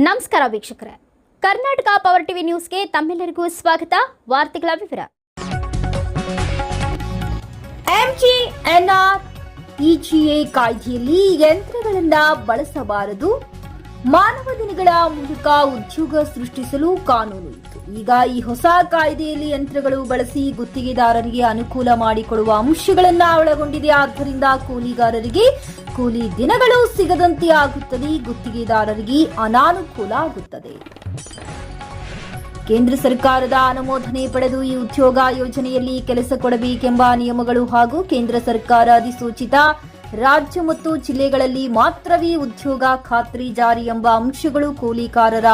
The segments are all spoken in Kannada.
ನಮಸ್ಕಾರ ವೀಕ್ಷಕರೇ, ಕರ್ನಾಟಕ ಪವರ್ ಟಿವಿ ನ್ಯೂಸ್ಗೆ ತಮ್ಮೆಲ್ಲರಿಗೂ ಸ್ವಾಗತ. ವಾರ್ತೆಗಳ ವಿವರ. MGNREGA ಕಾಯ್ದೆಯಲ್ಲಿ ಯಂತ್ರಗಳನ್ನು ಬಳಸಬಾರದು, ಮಾನವ ದಿನಗಳ ಮೂಲಕ ಉದ್ಯೋಗ ಸೃಷ್ಟಿಸಲು ಕಾನೂನು ಇತ್ತು. ಈಗ ಈ ಹೊಸ ಕಾಯ್ದೆಯಲ್ಲಿ ಯಂತ್ರಗಳು ಬಳಸಿ ಗುತ್ತಿಗೆದಾರರಿಗೆ ಅನುಕೂಲ ಮಾಡಿಕೊಡುವ ಅಂಶಗಳನ್ನು ಒಳಗೊಂಡಿದೆ. ಆದ್ದರಿಂದ ಕೂಲಿಗಾರರಿಗೆ ಕೂಲಿ ದಿನಗಳು ಸಿಗದಂತೆ ಆಗುತ್ತದೆ, ಗುತ್ತಿಗೆದಾರರಿಗೆ ಅನಾನುಕೂಲ ಆಗುತ್ತದೆ. ಕೇಂದ್ರ ಸರ್ಕಾರದ ಅನುಮೋದನೆ ಪಡೆದು ಈ ಉದ್ಯೋಗ ಯೋಜನೆಯಲ್ಲಿ ಕೆಲಸ ಕೊಡಬೇಕೆಂಬ ನಿಯಮಗಳು ಹಾಗೂ ಕೇಂದ್ರ ಸರ್ಕಾರ ಅಧಿಸೂಚಿತ ರಾಜ್ಯ ಮತ್ತು ಜಿಲ್ಲೆಗಳಲ್ಲಿ ಮಾತ್ರವೇ ಉದ್ಯೋಗ ಖಾತ್ರಿ ಜಾರಿ ಎಂಬ ಅಂಶಗಳು ಕೂಲಿಕಾರರ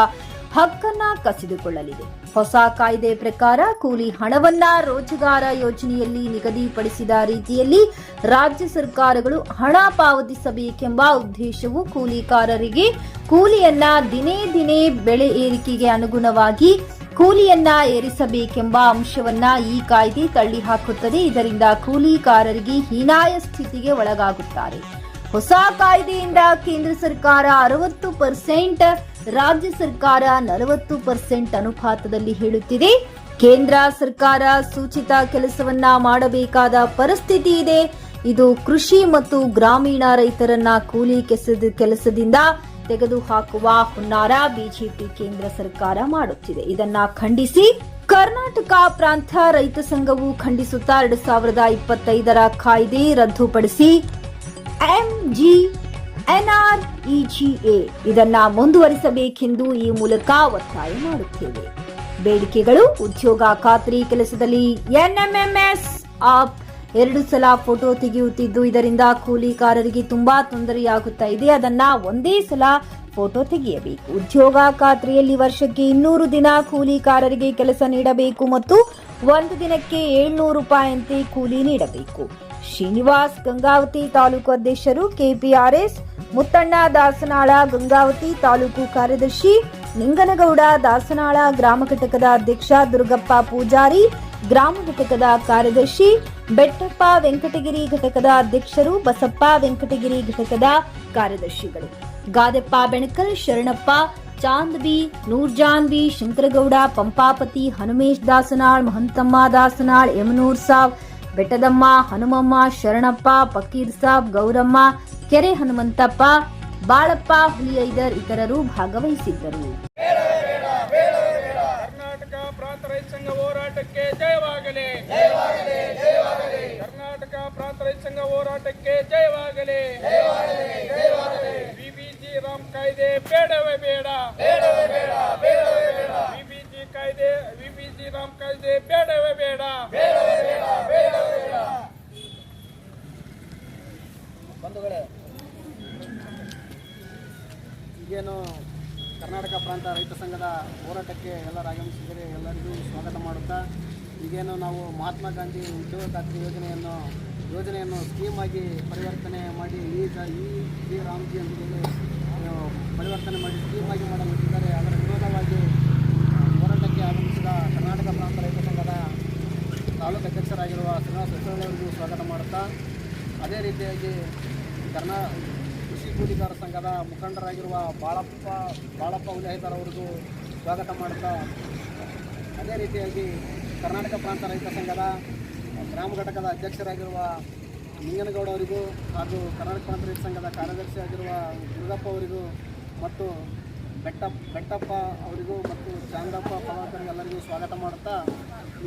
ಹಕ್ಕನ್ನ ಕಸಿದುಕೊಳ್ಳಲಿದೆ. ಹೊಸ ಕಾಯ್ದೆ ಪ್ರಕಾರ ಕೂಲಿ ಹಣವನ್ನ ರೋಜಗಾರ ಯೋಜನೆಯಲ್ಲಿ ನಿಗದಿಪಡಿಸಿದ ರೀತಿಯಲ್ಲಿ ರಾಜ್ಯ ಸರ್ಕಾರಗಳು ಹಣ ಪಾವತಿಸಬೇಕೆಂಬ ಉದ್ದೇಶವು ಕೂಲಿಕಾರರಿಗೆ ಕೂಲಿಯನ್ನ ದಿನೇ ದಿನೇ ಬೆಲೆ ಏರಿಕೆಗೆ ಅನುಗುಣವಾಗಿ ಕೂಲಿಯನ್ನ ಏರಿಸಬೇಕೆಂಬ ಅಂಶವನ್ನ ಈ ಕಾಯ್ದೆ ತಳ್ಳಿ ಹಾಕುತ್ತದೆ. ಇದರಿಂದ ಕೂಲಿಕಾರರಿಗೆ ಹೀನಾಯ ಸ್ಥಿತಿಗೆ ಒಳಗಾಗುತ್ತಾರೆ. ಹೊಸ ಕಾಯ್ದೆಯಿಂದ ಕೇಂದ್ರ ಸರ್ಕಾರ 60%, ರಾಜ್ಯ ಸರ್ಕಾರ 40% ಅನುಪಾತದಲ್ಲಿ ಹೇಳುತ್ತಿದೆ. ಕೇಂದ್ರ ಸರ್ಕಾರ ಸೂಚಿತ ಕೆಲಸವನ್ನ ಮಾಡಬೇಕಾದ ಪರಿಸ್ಥಿತಿ ಇದೆ. ಇದು ಕೃಷಿ ಮತ್ತು ಗ್ರಾಮೀಣ ರೈತರನ್ನ ಕೂಲಿ ಕೆಲಸದಿಂದ ತೆಗೆದುಹಾಕುವ ಹುನ್ನಾರ ಬಿಜೆಪಿ ಕೇಂದ್ರ ಸರ್ಕಾರ ಮಾಡುತ್ತಿದೆ. ಇದನ್ನ ಖಂಡಿಸಿ ಕರ್ನಾಟಕ ಪ್ರಾಂತ ರೈತ ಸಂಘವು ಖಂಡಿಸುತ್ತಾ 2025ರ ಕಾಯ್ದೆ ರದ್ದುಪಡಿಸಿ MGNREGA ಇದನ್ನ ಮುಂದುವರಿಸಬೇಕೆಂದು ಈ ಮೂಲಕ ಒತ್ತಾಯ ಮಾಡುತ್ತೇವೆ. ಬೇಡಿಕೆಗಳು: ಉದ್ಯೋಗ ಖಾತ್ರಿ ಕೆಲಸದಲ್ಲಿ NMMS ಆಪ್ 2 ಸಲ ಫೋಟೋ ತೆಗೆಯುತ್ತಿದ್ದು, ಇದರಿಂದ ಕೂಲಿಕಾರರಿಗೆ ತುಂಬಾ ತೊಂದರೆಯಾಗುತ್ತಾ ಇದೆ. ಅದನ್ನ ಒಂದೇ ಸಲ ಫೋಟೋ ತೆಗೆಯಬೇಕು. ಉದ್ಯೋಗ ಖಾತ್ರಿಯಲ್ಲಿ ವರ್ಷಕ್ಕೆ 200 ದಿನ ಕೂಲಿಕಾರರಿಗೆ ಕೆಲಸ ನೀಡಬೇಕು ಮತ್ತು ಒಂದು ದಿನಕ್ಕೆ 700 ರೂಪಾಯಿಯಂತೆ ಕೂಲಿ ನೀಡಬೇಕು. ಶ್ರೀನಿವಾಸ್ ಗಂಗಾವತಿ ತಾಲೂಕು ಅಧ್ಯಕ್ಷರು, KPRS ಮುತ್ತಣ್ಣ ದಾಸನಾಳ ಗಂಗಾವತಿ ತಾಲೂಕು ಕಾರ್ಯದರ್ಶಿ, ನಿಂಗನಗೌಡ ದಾಸನಾಳ ಗ್ರಾಮ ಘಟಕದ ಅಧ್ಯಕ್ಷ, ದುರ್ಗಪ್ಪ ಪೂಜಾರಿ ಗ್ರಾಮ ಘಟಕದ ಕಾರ್ಯದರ್ಶಿ, ಬೆಟ್ಟಪ್ಪ ವೆಂಕಟಗಿರಿ ಘಟಕದ ಅಧ್ಯಕ್ಷರು, ಬಸಪ್ಪ ವೆಂಕಟಗಿರಿ ಘಟಕದ ಕಾರ್ಯದರ್ಶಿಗಳು, ಗಾದೆಪ್ಪ ಬೆಣಕಲ್, ಶರಣಪ್ಪ ಚಾಂದ್ಬಿ, ನೂರ್ಜಾನ್ ಬಿ, ಶಂಕರಗೌಡ, ಪಂಪಾಪತಿ, ಹನುಮೇಶ್ ದಾಸನಾಳ್, ಮಹಂತಮ್ಮ ದಾಸನಾಳ್, ಯಮನೂರ್ ಸಾಬ್, ಬೆಟ್ಟದಮ್ಮ, ಹನುಮಮ್ಮ, ಶರಣಪ್ಪ, ಫಕೀರ್ ಸಾಬ್, ಗೌರಮ್ಮ, ಕೆರೆ ಹನುಮಂತಪ್ಪ, ಬಾಳಪ್ಪ, ಹುಲಿಯೈದರ್ ಇತರರು ಭಾಗವಹಿಸಿದ್ದರು. ಕರ್ನಾಟಕ ಪ್ರಾಂತ ರೈತ ಸಂಘ ಹೋರಾಟಕ್ಕೆ ಜಯವಾಗಲಿ. ಕರ್ನಾಟಕ ಪ್ರಾಂತ ರೈತ ಸಂಘ ಹೋರಾಟಕ್ಕೆ ಜಯವಾಗಲಿ. ಬಿಬಿಜಿ ರಾಮ್ ಕಾಯ್ದೆ ಬೇಡವೇ ಬೇಡ. ಬಿಬಿಜಿ ಕಾಯ್ದೆ, ಬಿಬಿಜಿ ರಾಮ್ ಕಾಯ್ದೆ ಬೇಡವೇ ಬೇಡ. ಬಂಧುಗಳೇ, ಈಗೇನು ಕರ್ನಾಟಕ ಪ್ರಾಂತ ರೈತ ಸಂಘದ ಹೋರಾಟಕ್ಕೆ ಎಲ್ಲರೂ ಆಗಮಿಸಿದರೆ ಎಲ್ಲರಿಗೂ ಸ್ವಾಗತ ಮಾಡುತ್ತಾ, ಈಗೇನು ನಾವು ಮಹಾತ್ಮ ಗಾಂಧಿ ಉದ್ಯೋಗ ಖಾತ್ರಿ ಯೋಜನೆಯನ್ನು ಸ್ಕೀಮ್ ಆಗಿ ಪರಿವರ್ತನೆ ಮಾಡಿ ಈಗ ಈ ರಾಮ್ಜಿ ಅಂತೇಳಿ ಪರಿವರ್ತನೆ ಮಾಡಿ ಸ್ಕೀಮ್ ಆಗಿ ಮಾಡಲಿದ್ದಾರೆ. ಅದರ ವಿರೋಧವಾಗಿ ಹೋರಾಟಕ್ಕೆ ಆಗಮಿಸಿದ ಕರ್ನಾಟಕ ಪ್ರಾಂತ ರೈತ ಸಂಘದ ತಾಲೂಕು ಅಧ್ಯಕ್ಷರಾಗಿರುವ ಶ್ರೀನಿವಾಸ ಅವರಿಗೂ ಸ್ವಾಗತ ಮಾಡುತ್ತಾ, ಅದೇ ರೀತಿಯಾಗಿ ಕೃಷಿ ಕೂಲಿಗಾರ ಸಂಘದ ಮುಖಂಡರಾಗಿರುವ ಬಾಳಪ್ಪ ಹುಲಿಹೈದರ್ ಅವರಿಗೂ ಸ್ವಾಗತ ಮಾಡುತ್ತಾ, ಅದೇ ರೀತಿಯಾಗಿ ಕರ್ನಾಟಕ ಪ್ರಾಂತ ರೈತ ಸಂಘದ ಗ್ರಾಮ ಘಟಕದ ಅಧ್ಯಕ್ಷರಾಗಿರುವ ನಿಂಗನಗೌಡ ಅವರಿಗೂ ಹಾಗೂ ಕರ್ನಾಟಕ ಪ್ರಾಂತ ರೈತ ಸಂಘದ ಕಾರ್ಯದರ್ಶಿ ಆಗಿರುವ ದುರ್ಗಪ್ಪ ಅವರಿಗೂ ಮತ್ತು ಬೆಟ್ಟಪ್ಪ ಅವರಿಗೂ ಮತ್ತು ಚಾಂದಪ್ಪ ಪವಾಕರಿಗೆ ಎಲ್ಲರಿಗೂ ಸ್ವಾಗತ ಮಾಡುತ್ತಾ,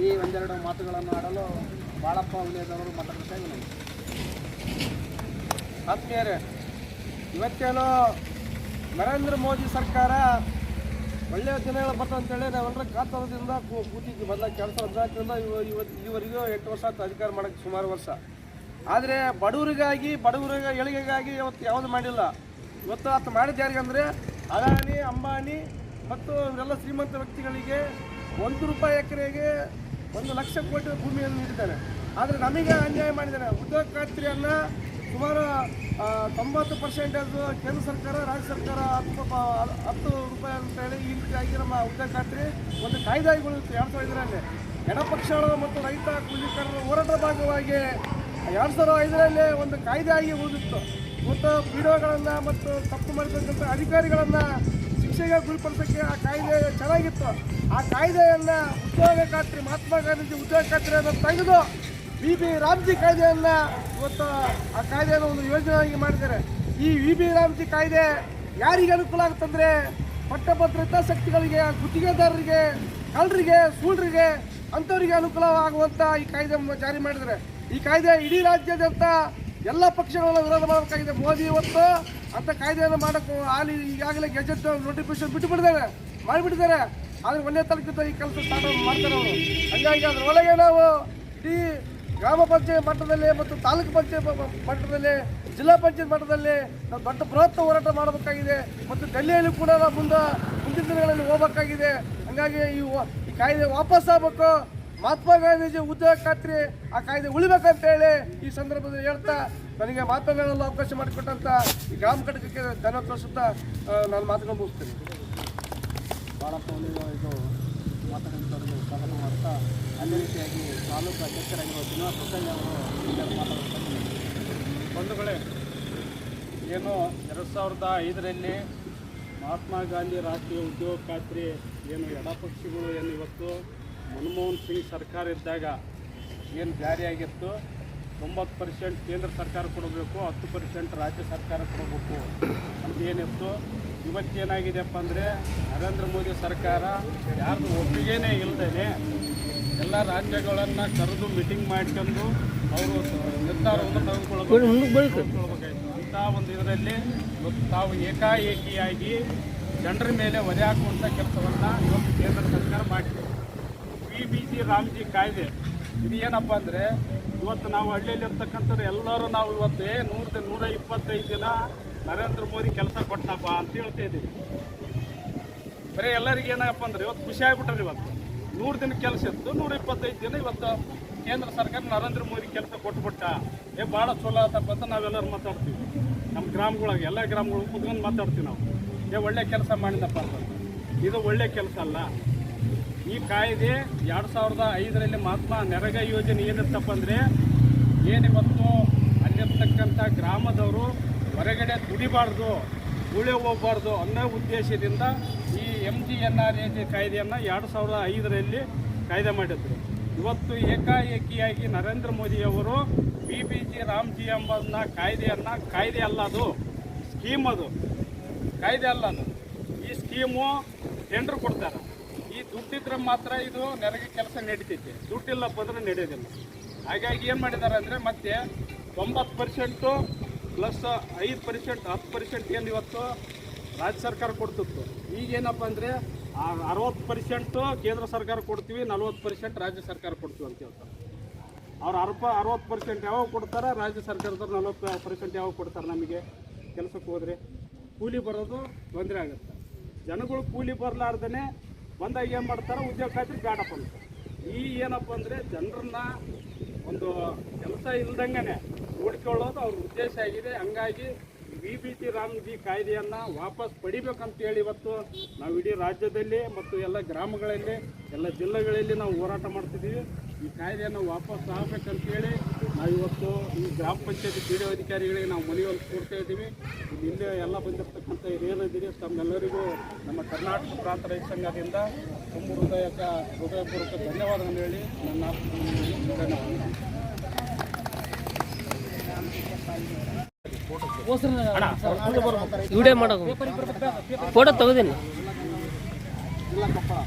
ಈ ಒಂದೆರಡು ಮಾತುಗಳನ್ನು ಆಡಲು ಬಾಳಪ್ಪ ಹುಲಿಹೈದರ್ ಅವರು ಮಾತಾಡುತ್ತಾ. ಆತ್ಮೀಯರೇ, ಇವತ್ತೇನು ನರೇಂದ್ರ ಮೋದಿ ಸರ್ಕಾರ ಒಳ್ಳೆಯ ದಿನಗಳು ಬರ್ತಂತೇಳಿ ನಾವೆಲ್ಲರ ಕಾತರದಿಂದ ಕೂತಿದ್ವಿ. ಮೊದಲ 2014ರಿಂದ ಇವರಿಗೂ 8 ವರ್ಷ ಆಯ್ತು ಅಧಿಕಾರ ಮಾಡೋಕ್ಕೆ, ಸುಮಾರು ವರ್ಷ. ಆದರೆ ಬಡವರ ಏಳಿಗೆಗಾಗಿ ಇವತ್ತು ಯಾವುದು ಮಾಡಿಲ್ಲ. ಇವತ್ತು ಆತ ಮಾಡಿದ್ದು ಯಾರಿಗಂದರೆ ಅದಾನಿ, ಅಂಬಾನಿ ಮತ್ತು ಇವರೆಲ್ಲ ಶ್ರೀಮಂತ ವ್ಯಕ್ತಿಗಳಿಗೆ 1 ರೂಪಾಯಿ ಎಕರೆಗೆ 1 ಲಕ್ಷ ಕೋಟಿ ಭೂಮಿಯನ್ನು ನೀಡಿದ್ದಾನೆ. ಆದರೆ ನಮಗೆ ಅನ್ಯಾಯ ಮಾಡಿದ್ದಾನೆ. ಉದ್ಯೋಗ ಖಾತ್ರಿಯನ್ನು ಸುಮಾರು 90% ಕೇಂದ್ರ ಸರ್ಕಾರ, ರಾಜ್ಯ ಸರ್ಕಾರ 10 ರೂಪಾಯಿ ಅಂತೇಳಿ ಈ ರೀತಿಯಾಗಿ ನಮ್ಮ ಉದ್ಯೋಗ ಖಾತ್ರಿ ಒಂದು ಕಾಯ್ದೆ ಆಗಿ ಉಳಿದಿತ್ತು 2005ರಲ್ಲಿ. ಎಡಪಕ್ಷಗಳು ಮತ್ತು ರೈತ ಕೂಲಿಕಾರರ ಹೋರಾಟದ ಭಾಗವಾಗಿ 2005ರಲ್ಲಿ ಒಂದು ಕಾಯ್ದೆ ಆಗಿ ಉಳಿದಿತ್ತು. ಮತ್ತು ಪಿಡಿಒಗಳನ್ನು ಮತ್ತು ತಪ್ಪು ಮಾಡಿದಂಥ ಅಧಿಕಾರಿಗಳನ್ನು ಭಾಷೆಗೆ ಗುರಿಪಡಿಸೋಕ್ಕೆ ಆ ಕಾಯ್ದೆ ಚೆನ್ನಾಗಿತ್ತು. ಆ ಕಾಯ್ದೆಯನ್ನು ಉದ್ಯೋಗ ಖಾತ್ರಿ ಮಹಾತ್ಮ ಗಾಂಧೀಜಿ ಉದ್ಯೋಗ ಖಾತ್ರಿಯನ್ನು ತೆಗೆದು BB ರಾಮ್ಜಿ ಕಾಯ್ದೆಯನ್ನು ಇವತ್ತು ಆ ಕಾಯ್ದೆಯನ್ನು ಒಂದು ಯೋಜನೆಯಾಗಿ ಮಾಡಿದ್ದಾರೆ. ಈ BB ರಾಮ್ಜಿ ಕಾಯ್ದೆ ಯಾರಿಗೆ ಅನುಕೂಲ ಆಗುತ್ತಂದರೆ ಪಟ್ಟಭದ್ರ ಹಿತಾಸಕ್ತಿಗಳಿಗೆ, ಗುತ್ತಿಗೆದಾರರಿಗೆ, ಕಳ್ಳರಿಗೆ, ಸೂಳರಿಗೆ ಅಂಥವರಿಗೆ ಅನುಕೂಲವಾಗುವಂಥ ಈ ಕಾಯ್ದೆ ಜಾರಿ ಮಾಡಿದ್ದಾರೆ. ಈ ಕಾಯ್ದೆ ಇಡೀ ರಾಜ್ಯಾದ್ಯಂತ ಎಲ್ಲ ಪಕ್ಷಗಳನ್ನು ವಿರೋಧ ಮಾಡಬೇಕಾಗಿದೆ. ಮೋದಿ ಇವತ್ತು ಅಂಥ ಕಾಯ್ದೆಯನ್ನು ಮಾಡೋಕ್ಕೆ ಈಗಾಗಲೇ ಗೆಜೆಟ್ ನೋಟಿಫಿಕೇಶನ್ ಮಾಡಿಬಿಟ್ಟಿದ್ದಾರೆ. ಆದರೆ 1ನೇ ತಾರೀಕಿಂದ ಈ ಕೆಲಸ ಸ್ಟಾರ್ಟ್ ಮಾಡ್ತಾರೆ ಅವರು. ಹಾಗಾಗಿ ಅದರೊಳಗೆ ನಾವು ಇಡೀ ಗ್ರಾಮ ಪಂಚಾಯತ್ ಮಟ್ಟದಲ್ಲಿ ಮತ್ತು ತಾಲೂಕು ಪಂಚಾಯತ್ ಮಟ್ಟದಲ್ಲಿ, ಜಿಲ್ಲಾ ಪಂಚಾಯತ್ ಮಟ್ಟದಲ್ಲಿ ನಾವು ದೊಡ್ಡ ಬೃಹತ್ ಹೋರಾಟ ಮಾಡಬೇಕಾಗಿದೆ. ಮತ್ತು ಡೆಲ್ಲಿಯಲ್ಲಿ ಕೂಡ ನಾವು ಮುಂದಿನ ದಿನಗಳಲ್ಲಿ ಹೋಗಬೇಕಾಗಿದೆ. ಹಾಗಾಗಿ ಈ ಕಾಯ್ದೆ ವಾಪಸ್ ಆಗಬೇಕು. ಮಹಾತ್ಮ ಗಾಂಧೀಜಿ ಉದ್ಯೋಗ ಖಾತ್ರಿ ಆ ಕಾಯ್ದೆ ಉಳಿಬೇಕಂತ ಹೇಳಿ ಈ ಸಂದರ್ಭದಲ್ಲಿ ಹೇಳ್ತಾ ನನಗೆ ಮಾತನಾಡಲು ಅವಕಾಶ ಮಾಡಿಕೊಟ್ಟಂಥ ಈ ಗ್ರಾಮ ಘಟಕಕ್ಕೆ ಧನ್ಯವಾದ ತಿಳಿಸುತ್ತಾ ನಾನು ಮಾತುಗಳನ್ನು ಮುಗಿಸ್ತೀನಿ. ಭಾಳಪ್ಪ ಇದು ಮಾತಾಡುವಂಥವ್ರಿಗೆ ಸ್ವಾಗತ ಮಾಡ್ತಾ ಅದೇ ರೀತಿಯಾಗಿ ತಾಲೂಕು ಅಧ್ಯಕ್ಷರಾಗಿರುವ ಶ್ರೀನಿವಾಸ ಹೊಸಳ್ಳಿ ಅವರು ಮಾತಾಡ್ತಾರೆ. ಬಂಧುಗಳೇ, ಏನು 2005ರಲ್ಲಿ ಮಹಾತ್ಮ ಗಾಂಧಿ ರಾಷ್ಟ್ರೀಯ ಉದ್ಯೋಗ ಖಾತ್ರಿ ಏನು ಎಡಪಕ್ಷಿಗಳು ಏನು ಇವತ್ತು ಮನಮೋಹನ್ ಸಿಂಗ್ ಸರ್ಕಾರ ಇದ್ದಾಗ ಏನು ಜಾರಿಯಾಗಿತ್ತು, 90% ಕೇಂದ್ರ ಸರ್ಕಾರ ಕೊಡಬೇಕು, 10% ರಾಜ್ಯ ಸರ್ಕಾರ ಕೊಡಬೇಕು ಅಂತ ಏನಿತ್ತು. ಇವತ್ತೇನಾಗಿದೆಯಪ್ಪ ಅಂದರೆ ನರೇಂದ್ರ ಮೋದಿ ಸರ್ಕಾರ ಯಾರ್ದು ಒಪ್ಪಿಗೆನೇ ಇಲ್ಲದೇ ಎಲ್ಲ ರಾಜ್ಯಗಳನ್ನು ಕರೆದು ಮೀಟಿಂಗ್ ಮಾಡ್ಕೊಂಡು ಅವರು ನಿರ್ಧಾರವನ್ನು ತೆಗೆದುಕೊಳ್ಳಬೇಕಾಯಿತು. ಅಂಥ ಒಂದು ಇದರಲ್ಲಿ ಇವತ್ತು ತಾವು ಏಕಾಏಕಿಯಾಗಿ ಜನರ ಮೇಲೆ ಹೊರೆ ಹಾಕುವಂಥ ಕೆಲಸವನ್ನು ಇವತ್ತು ಕೇಂದ್ರ ಸರ್ಕಾರ ಮಾಡಿದೆ. BB ರಾಮ್ಜಿ ಕಾಯ್ದೆ ಇದು ಏನಪ್ಪ ಅಂದರೆ ಇವತ್ತು ನಾವು ಹಳ್ಳಿಯಲ್ಲಿರ್ತಕ್ಕಂಥದ್ದು ಎಲ್ಲರೂ ನಾವು ಇವತ್ತು 125 ದಿನ ನರೇಂದ್ರ ಮೋದಿ ಕೆಲಸ ಕೊಟ್ಟನಪ್ಪ ಅಂತ ಹೇಳ್ತಾ ಇದ್ದೀವಿ. ಬರೀ ಎಲ್ಲರಿಗೆ ಏನಪ್ಪ ಅಂದರೆ ಇವತ್ತು ಖುಷಿ ಆಗ್ಬಿಟ್ರೆ ಇವತ್ತು 100 ದಿನ ಕೆಲಸ ಇತ್ತು, 125 ದಿನ ಇವತ್ತು ಕೇಂದ್ರ ಸರ್ಕಾರ ನರೇಂದ್ರ ಮೋದಿ ಕೆಲಸ ಕೊಟ್ಬಿಟ್ಟ. ಭಾಳ ಚಲೋ ಆತಪ್ಪ ಅಂತ ನಾವೆಲ್ಲರೂ ಮಾತಾಡ್ತೀವಿ. ನಮ್ಮ ಗ್ರಾಮಗಳಿಗೆ ಎಲ್ಲ ಗ್ರಾಮಗಳು ಕುತ್ಕೊಂಡು ಮಾತಾಡ್ತೀವಿ ನಾವು. ಒಳ್ಳೆ ಕೆಲಸ ಮಾಡಿದಪ್ಪ ಅಂತ. ಇದು ಒಳ್ಳೆ ಕೆಲಸ ಅಲ್ಲ. ಈ ಕಾಯ್ದೆ 2005ರಲ್ಲಿ ಮಹಾತ್ಮ ನರೇಗಾ ಯೋಜನೆ ಏನಿರ್ತಪ್ಪ ಅಂದರೆ ಏನಿವತ್ತು ಅಲ್ಲಿರ್ತಕ್ಕಂಥ ಗ್ರಾಮದವರು ಹೊರಗಡೆ ದುಡಿಬಾರ್ದು, ಉಳಿ ಹೋಗಬಾರ್ದು ಅನ್ನೋ ಉದ್ದೇಶದಿಂದ ಈ MGNRAG ಕಾಯ್ದೆಯನ್ನು 2005ರಲ್ಲಿ ಕಾಯ್ದೆ ಮಾಡಿದ್ರು. ಇವತ್ತು ಏಕಾಏಕಿಯಾಗಿ ನರೇಂದ್ರ ಮೋದಿಯವರು BB ರಾಮ್ಜಿ ಎಂಬನ್ನ ಕಾಯ್ದೆ ಅಲ್ಲ, ಅದು ಸ್ಕೀಮ್, ಅದು ಕಾಯ್ದೆ ಅಲ್ಲ. ಅದು ಈ ಸ್ಕೀಮು ಟೆಂಡರ್ ಕೊಡ್ತಾರೆ. ಈ ದುಡ್ಡಿದ್ರೆ ಮಾತ್ರ ಇದು ನೆರೆಗೆ ಕೆಲಸ ನಡೀತೈತೆ, ದುಡ್ಡಿಲ್ಲಪ್ಪ ಅಂದ್ರೆ ನಡೆಯೋದಿಲ್ಲ. ಹಾಗಾಗಿ ಏನು ಮಾಡಿದ್ದಾರೆ ಅಂದರೆ ಮತ್ತೆ 90% ಪ್ಲಸ್ 5%, 10% ಏನು ಇವತ್ತು ರಾಜ್ಯ ಸರ್ಕಾರ ಕೊಡ್ತಿತ್ತು. ಈಗೇನಪ್ಪ ಅಂದರೆ 60% ಕೇಂದ್ರ ಸರ್ಕಾರ ಕೊಡ್ತೀವಿ, 40% ರಾಜ್ಯ ಸರ್ಕಾರ ಕೊಡ್ತೀವಿ ಅಂತ ಹೇಳ್ತಾರೆ. ಅವ್ರು 60% ಯಾವಾಗ ಕೊಡ್ತಾರೆ, ರಾಜ್ಯ ಸರ್ಕಾರದವ್ರು 40% ಯಾವಾಗ ಕೊಡ್ತಾರೆ. ನಮಗೆ ಕೆಲಸಕ್ಕೆ ಹೋದರೆ ಕೂಲಿ ಬರೋದು ತೊಂದರೆ ಆಗುತ್ತೆ. ಜನಗಳು ಕೂಲಿ ಬರಲಾರ್ದೇ ಬಂದಾಗ ಏನು ಮಾಡ್ತಾರೆ, ಉದ್ಯೋಗ ಖಾತ್ರಿ ಬೇಡಪ್ಪ ಅಂತ. ಈ ಏನಪ್ಪ ಅಂದರೆ ಜನರನ್ನ ಒಂದು ಕೆಲಸ ಇಲ್ದಂಗೆ ನೋಡ್ಕೊಳ್ಳೋದು ಅವ್ರ ಉದ್ದೇಶ ಆಗಿದೆ. ಹಂಗಾಗಿ BB ರಾಮ್ಜಿ ಕಾಯ್ದೆಯನ್ನು ವಾಪಸ್ ಪಡಿಬೇಕಂತೇಳಿ ಇವತ್ತು ನಾವು ಇಡೀ ರಾಜ್ಯದಲ್ಲಿ ಮತ್ತು ಎಲ್ಲ ಗ್ರಾಮಗಳಲ್ಲಿ, ಎಲ್ಲ ಜಿಲ್ಲೆಗಳಲ್ಲಿ ನಾವು ಹೋರಾಟ ಮಾಡ್ತಿದ್ದೀವಿ. ಈ ಕಾಯ್ದೆಯನ್ನು ವಾಪಸ್ ಆಗಬೇಕಂತೇಳಿ ನಾವು ಇವತ್ತು ಈ ಗ್ರಾಮ ಪಂಚಾಯತಿ PDO ಅಧಿಕಾರಿಗಳಿಗೆ ನಾವು ಮನವಿಯನ್ನು ಕೊಡ್ತಾ ಇದ್ದೀವಿ. ಇಲ್ಲೇ ಎಲ್ಲ ಬಂದಿರತಕ್ಕಂಥ ಹಿರಿಯರಿದ್ದೀರಿ, ತಮ್ಮೆಲ್ಲರಿಗೂ ನಮ್ಮ ಕರ್ನಾಟಕ ಪ್ರಾಂತ ರೈತ ಸಂಘದಿಂದ ತುಂಬ ಹೃದಯಪೂರ್ವಕ ಧನ್ಯವಾದಗಳನ್ನು ಹೇಳಿ ನನ್ನ ವಿಡಿಯೋ ಮಾಡೋದು ಫೋಟೋ ತೆಗೆದೀನಿ. ಜಿಲ್ಲಾ ಕೊಪ್ಪಳ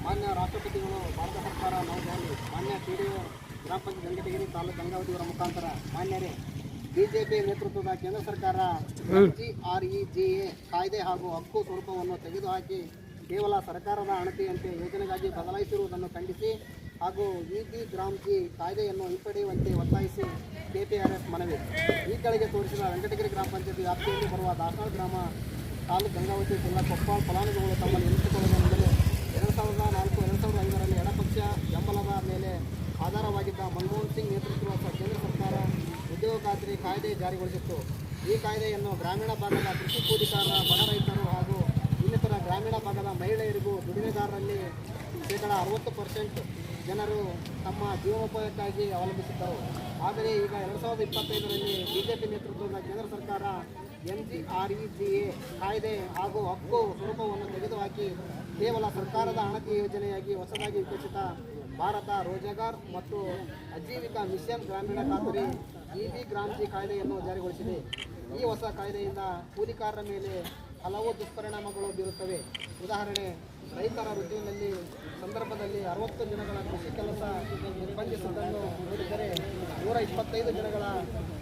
ಮಾನ್ಯ ರಾಷ್ಟ್ರಪತಿಗಳು, ಭಾರತ ಸರ್ಕಾರ ನವದೆಹಲಿ, ಮಾನ್ಯ PDO ಗ್ರಾಮ ಪಂಚಾಯತ್ ಗಂಗಟಗಿರಿ ತಾಲೂಕು ಗಂಗಾವತಿಯವರ ಮುಖಾಂತರ ಮಾನ್ಯರೇ, BJP ನೇತೃತ್ವದ ಕೇಂದ್ರ ಸರ್ಕಾರ MGNRAG ಕಾಯ್ದೆ ಹಾಗೂ ಹಕ್ಕು ಸ್ವರೂಪವನ್ನು ತೆಗೆದುಹಾಕಿ ಕೇವಲ ಸರ್ಕಾರದ ಅಣತಿಯಂತೆ ಯೋಜನೆಗಾಗಿ ಬದಲಾಯಿಸಿರುವುದನ್ನು ಖಂಡಿಸಿ ಹಾಗೂ BB ರಾಮ್ಜಿ ಕಾಯ್ದೆಯನ್ನು ಹಿಂಪಡೆಯುವಂತೆ ಒತ್ತಾಯಿಸಿ KPRF ಮನವಿ. ಈ ಕೆಳಗೆ ತೋರಿಸಿದ ವೆಂಕಟಗಿರಿ ಗ್ರಾಮ ಪಂಚಾಯತಿ ವ್ಯಾಪ್ತಿಯಲ್ಲಿ ಬರುವ ದಾಸನಾಳ್ ಗ್ರಾಮ, ತಾಲೂಕು ಗಂಗಾವತಿ, ಜಿಲ್ಲಾ ಕೊಪ್ಪಳ ಫಲಾನುಭವಿಗಳು ತಮ್ಮನ್ನು ಎನಿಸಿಕೊಳ್ಳುವ ಮೊದಲು 2004-2005ರಲ್ಲಿ ಎಡಪಕ್ಷ ಬೆಂಬಲದ ಮೇಲೆ ಆಧಾರವಾಗಿದ್ದ ಮನಮೋಹನ್ ಸಿಂಗ್ ನೇತೃತ್ವದ ಕೇಂದ್ರ ಸರ್ಕಾರ ಉದ್ಯೋಗ ಖಾತ್ರಿ ಕಾಯ್ದೆ ಜಾರಿಗೊಳಿಸಿತ್ತು. ಈ ಕಾಯ್ದೆಯನ್ನು ಗ್ರಾಮೀಣ ಭಾಗದ ಕೃಷಿ ಕೂಲಿಕಾರರ, ಬಡ ರೈತರು ಹಾಗೂ ಇನ್ನಿತರ ಗ್ರಾಮೀಣ ಭಾಗದ ಮಹಿಳೆಯರಿಗೂ ದುಡಿಮೆದಾರರಲ್ಲಿ 60% ಜನರು ತಮ್ಮ ಜೀವನೋಪಾಯಕ್ಕಾಗಿ ಅವಲಂಬಿಸಿದ್ದರು. ಆದರೆ ಈಗ 2025ರಲ್ಲಿ BJP ನೇತೃತ್ವದ ಕೇಂದ್ರ ಸರ್ಕಾರ MGREGA ಕಾಯ್ದೆ ಹಾಗೂ ಹಕ್ಕು ಸ್ವರೂಪವನ್ನು ತೆಗೆದುಹಾಕಿ ಕೇವಲ ಸರ್ಕಾರದ ಅಣತಿ ಯೋಜನೆಯಾಗಿ ಹೊಸದಾಗಿ ವಿಕಸಿತ ಭಾರತ ರೋಜಗಾರ್ ಮತ್ತು ಆಜೀವಿಕಾ ಮಿಷನ್ ಗ್ರಾಮೀಣ ಖಾತರಿ EB ಗ್ರಾಂಜಿ ಕಾಯ್ದೆಯನ್ನು ಜಾರಿಗೊಳಿಸಿದೆ. ಈ ಹೊಸ ಕಾಯ್ದೆಯಿಂದ ಕೂಲಿಕಾರರ ಮೇಲೆ ಹಲವು ದುಷ್ಪರಿಣಾಮಗಳು ಬೀರುತ್ತವೆ. ಉದಾಹರಣೆ, ರೈತರ ಋತುವಿನಲ್ಲಿ ಸಂದರ್ಭದಲ್ಲಿ 60 ದಿನಗಳ ಕೃಷಿ ಕೆಲಸ ನಿರ್ಬಂಧಿಸುವುದನ್ನು ನೋಡಿದರೆ 125 ದಿನಗಳ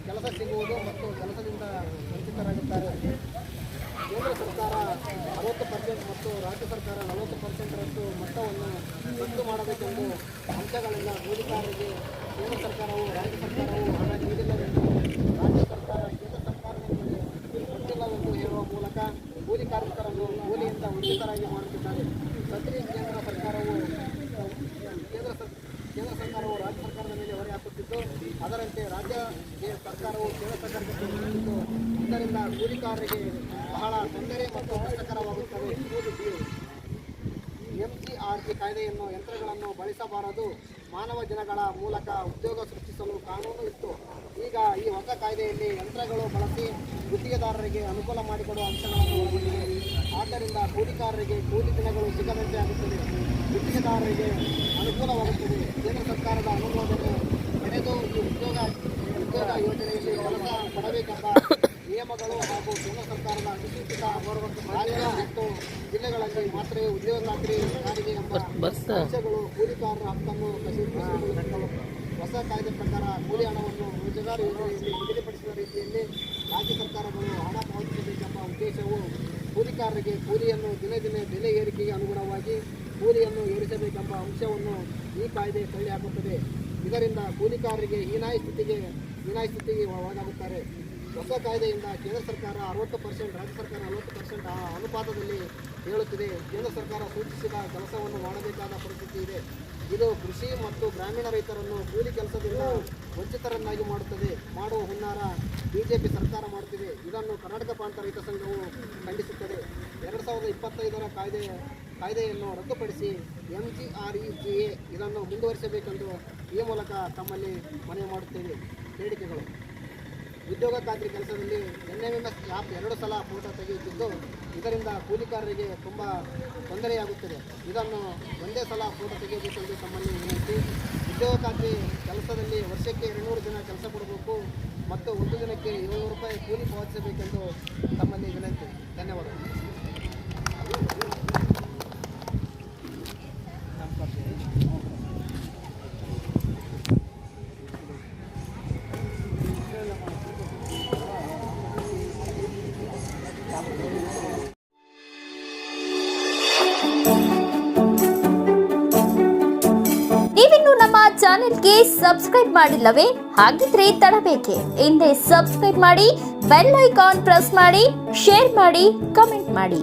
ಕೆಲಸ ಸಿಗುವುದು ಮತ್ತು ಕೆಲಸದಿಂದ ವಂಚಿತರಾಗುತ್ತಾರೆ. ಕೇಂದ್ರ ಸರ್ಕಾರ 60% ಮತ್ತು ರಾಜ್ಯ ಸರ್ಕಾರ 40%ರಷ್ಟು ಮೊತ್ತವನ್ನು ರದ್ದು ಮಾಡಬೇಕೆಂದು ಅಂಶಗಳಿಂದ ಕೂಲಿಕಾರರಿಗೆ ಕೇಂದ್ರ ಸರ್ಕಾರವು ರಾಜ್ಯ ಸರ್ಕಾರವು ಹಣ ನೀಡಿಲ್ಲವೆಂದು ರಾಜ್ಯ ಸರ್ಕಾರ ಕೇಂದ್ರ ಸರ್ಕಾರದ ಮೇಲೆ ಕೊಟ್ಟಿಲ್ಲವೆಂದು ಹೇಳುವ ಮೂಲಕ ಕೂಲಿ ಕಾರ್ಮಿಕರನ್ನು ಕೂಲಿಯಿಂದ ವಂಚಿತರಾಗಿ ಮಾಡುತ್ತಿದ್ದಾರೆ. ಸದರಿ ಕೇಂದ್ರ ಸರ್ಕಾರವು ರಾಜ್ಯ ಸರ್ಕಾರದ ಮೇಲೆ ಹೊರೆ ಹಾಕುತ್ತಿದ್ದು, ಅದರಂತೆ ರಾಜ್ಯ ಸರ್ಕಾರವು ಕೇಂದ್ರ ಸರ್ಕಾರಕ್ಕೆ ತಿಳಿಸುತ್ತಿದ್ದು, ಇದರಿಂದ ಕೂಲಿಕಾರರಿಗೆ ಬಹಳ ತೊಂದರೆ ಮತ್ತು ಕಷ್ಟಕರವಾಗುತ್ತವೆ. MGRG ಕಾಯ್ದೆಯನ್ನು ಯಂತ್ರಗಳನ್ನು ಬಳಸಬಾರದು, ಮಾನವ ದಿನಗಳ ಮೂಲಕ ಉದ್ಯೋಗ ಸೃಷ್ಟಿಸಲು ಕಾನೂನು ಇತ್ತು. ಈಗ ಈ ಹೊಸ ಕಾಯ್ದೆಯಲ್ಲಿ ಯಂತ್ರಗಳು ಬಳಸಿ ಗುತ್ತಿಗೆದಾರರಿಗೆ ಅನುಕೂಲ ಮಾಡಿಕೊಡುವ ಅಂಶಗಳನ್ನು ಒಳಗೊಂಡಿದೆ. ಆದ್ದರಿಂದ ಕೂಲಿಕಾರರಿಗೆ ಕೂಲಿ ದಿನಗಳು ಸಿಗದಂತೆ ಆಗುತ್ತದೆ, ಗುತ್ತಿಗೆದಾರರಿಗೆ ಅನುಕೂಲವಾಗುತ್ತದೆ. ಕೇಂದ್ರ ಸರ್ಕಾರದ ಅನುಮೋದನೆ ಪಡೆದು ಈ ಉದ್ಯೋಗ ಯೋಜನೆಯಲ್ಲಿ ಕೆಲಸ ಕೊಡಬೇಕೆಂಬ ನಿಯಮಗಳು ಹಾಗೂ ಕೇಂದ್ರ ಸರ್ಕಾರದ ಅಧಿಸೂಚಿತ ರಾಜ್ಯ ಮತ್ತು ಜಿಲ್ಲೆಗಳಲ್ಲಿ ಮಾತ್ರ ಉದ್ಯೋಗ ಖಾತ್ರಿ ಸಾರಿಗೆ ಎಂಬ ಅಂಶಗಳು ಕೂಲಿಕಾರರ ಹಕ್ಕನ್ನು ಕಸಿದುಕೊಳ್ಳುತ್ತವೆ. ಹೊಸ ಕಾಯ್ದೆ ಪ್ರಕಾರ ಕೂಲಿ ಹಣವನ್ನು ರೋಜಗಾರ್ ಯೋಜನೆಯಲ್ಲಿ ನಿಗದಿಪಡಿಸಿದ ರೀತಿಯಲ್ಲಿ ರಾಜ್ಯ ಸರ್ಕಾರಗಳು ಹಣ ಪಾವತಿಸಬೇಕೆಂಬ ಉದ್ದೇಶವು ಕೂಲಿಕಾರರಿಗೆ ಕೂಲಿಯನ್ನು ದಿನೇ ದಿನೇ ಬೆಲೆ ಏರಿಕೆಗೆ ಅನುಗುಣವಾಗಿ ಕೂಲಿಯನ್ನು ಏರಿಸಬೇಕೆಂಬ ಅಂಶವನ್ನು ಈ ಕಾಯ್ದೆ ತಳ್ಳಿಹಾಕುತ್ತದೆ. ಇದರಿಂದ ಕೂಲಿಕಾರರಿಗೆ ಹೀನಾಯ ಸ್ಥಿತಿಗೆ ಒಳಗಾಗುತ್ತಾರೆ. ಹೊಸ ಕಾಯ್ದೆಯಿಂದ ಕೇಂದ್ರ ಸರ್ಕಾರ 60%, ರಾಜ್ಯ ಸರ್ಕಾರ 40% ಅನುಪಾತದಲ್ಲಿ ಹೇಳುತ್ತಿದೆ. ಕೇಂದ್ರ ಸರ್ಕಾರ ಸೂಚಿಸಿದ ಕೆಲಸವನ್ನು ಮಾಡಬೇಕಾದ ಪರಿಸ್ಥಿತಿ ಇದೆ. ಇದು ಕೃಷಿ ಮತ್ತು ಗ್ರಾಮೀಣ ರೈತರನ್ನು ಕೂಲಿ ಕೆಲಸದಿಂದ ವಂಚಿತರನ್ನಾಗಿ ಮಾಡುವ ಹುನ್ನಾರ ಬಿಜೆಪಿ ಸರ್ಕಾರ ಮಾಡುತ್ತಿದೆ. ಇದನ್ನು ಕರ್ನಾಟಕ ಪ್ರಾಂತ ರೈತ ಸಂಘವು ಖಂಡಿಸುತ್ತದೆ. 2025ರ ಕಾಯ್ದೆಯನ್ನು ರದ್ದುಪಡಿಸಿ MGREGA ಇದನ್ನು ಮುಂದುವರಿಸಬೇಕೆಂದು ಈ ಮೂಲಕ ತಮ್ಮಲ್ಲಿ ಮನವಿ ಮಾಡುತ್ತೇವೆ. ಬೇಡಿಕೆಗಳು: ಉದ್ಯೋಗ ಖಾತ್ರಿ ಕೆಲಸದಲ್ಲಿ NMMS ಆ್ಯಪ್ 2 ಸಲ ಫೋಟೋ ತೆಗೆಯುತ್ತಿದ್ದು, ಇದರಿಂದ ಕೂಲಿಕಾರರಿಗೆ ತುಂಬ ತೊಂದರೆಯಾಗುತ್ತದೆ. ಇದನ್ನು ಒಂದೇ ಸಲ ಫೋಟೋ ತೆಗೆಯಬೇಕೆಂದು ತಮ್ಮಲ್ಲಿ ವಿನಂತಿ. ಉದ್ಯೋಗ ಖಾತ್ರಿ ಕೆಲಸದಲ್ಲಿ ವರ್ಷಕ್ಕೆ 200 ದಿನ ಕೆಲಸ ಕೊಡಬೇಕು ಮತ್ತು ಒಂದು ದಿನಕ್ಕೆ 700 ರೂಪಾಯಿ ಕೂಲಿ ಪಾವತಿಸಬೇಕೆಂದು ತಮ್ಮಲ್ಲಿ ವಿನಂತಿ. ಧನ್ಯವಾದಗಳು. ನೀವಿನ್ನು ನಮ್ಮ ಚಾನೆಲ್ಗೆ ಸಬ್ಸ್ಕ್ರೈಬ್ ಮಾಡಿಲ್ಲವೇ? ಹಾಗಿದ್ರೆ ತಡಬೇಕೆ? ಹಿಂದೆ ಸಬ್ಸ್ಕ್ರೈಬ್ ಮಾಡಿ, ಬೆಲ್ ಐಕಾನ್ ಪ್ರೆಸ್ ಮಾಡಿ, ಶೇರ್ ಮಾಡಿ, ಕಮೆಂಟ್ ಮಾಡಿ.